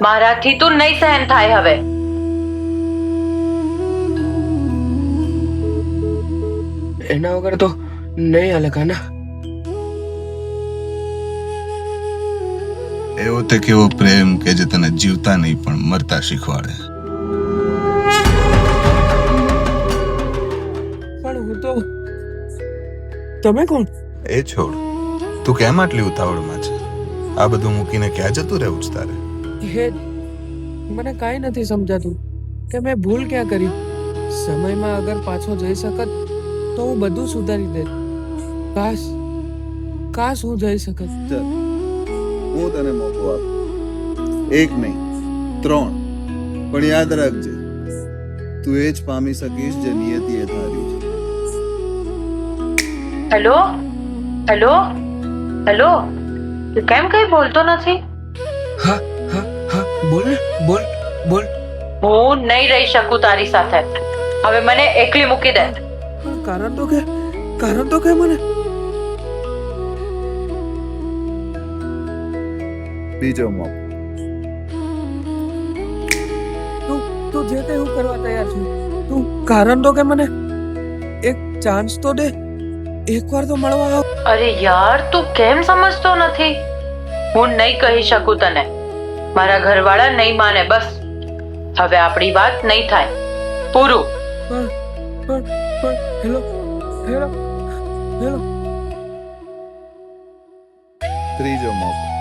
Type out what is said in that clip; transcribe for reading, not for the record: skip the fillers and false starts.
મારાથી તું નહીં સહન થાય હવે. એના વગર તો નહીં હાલે કાના. એવો તે કેવો પ્રેમ કે જે તને જીવતા નહીં પણ મરતા શીખવાડે. પણ હું તો તમે કોણ? એ છોડ, તું કેમ આટલી ઉતાવળમાં છે? આ બધું મૂકીને ક્યાં જતું રહેવું છે તારે? હે મને કાંઈ નથી સમજાતું કે મેં ભૂલ ક્યાં કરી. સમયમાં અગર પાછો જઈ શકત તો હું બધું સુધારી દેત. કાશ કાશ હું જઈ શકત. ચાલ હું તને મોકો આપું, 1 નહીં 3, પણ યાદ રાખજે તું એ જ પામી શકીશ જે નિયતિએ ધાર્યું છે. હેલો હેલો હેલો, તું કેમ કઈ બોલતો નથી? હા હા હા બોલ ને, બોલ બોલ. હું નહીં રહી શકું તારી સાથે. હવે મને એકલી મૂકી દે. પણ કારણ તો કે મને. બીજો મોકો. તું જે કઈ હું કરવા તૈયાર છું. તું કારણ તો કે મને. એક ચાન્સ તો દે, એકવાર તો મળવા આવ. અરે યાર, તું કેમ સમજતો નથી? હું નહીં કહી શકું તને. મારા ઘરવાળા નહીં માને. બસ હવે આપણી વાત નહીં થાય. પૂરું. પણ હેલો હેલો હેલો. ત્રીજો મોકો.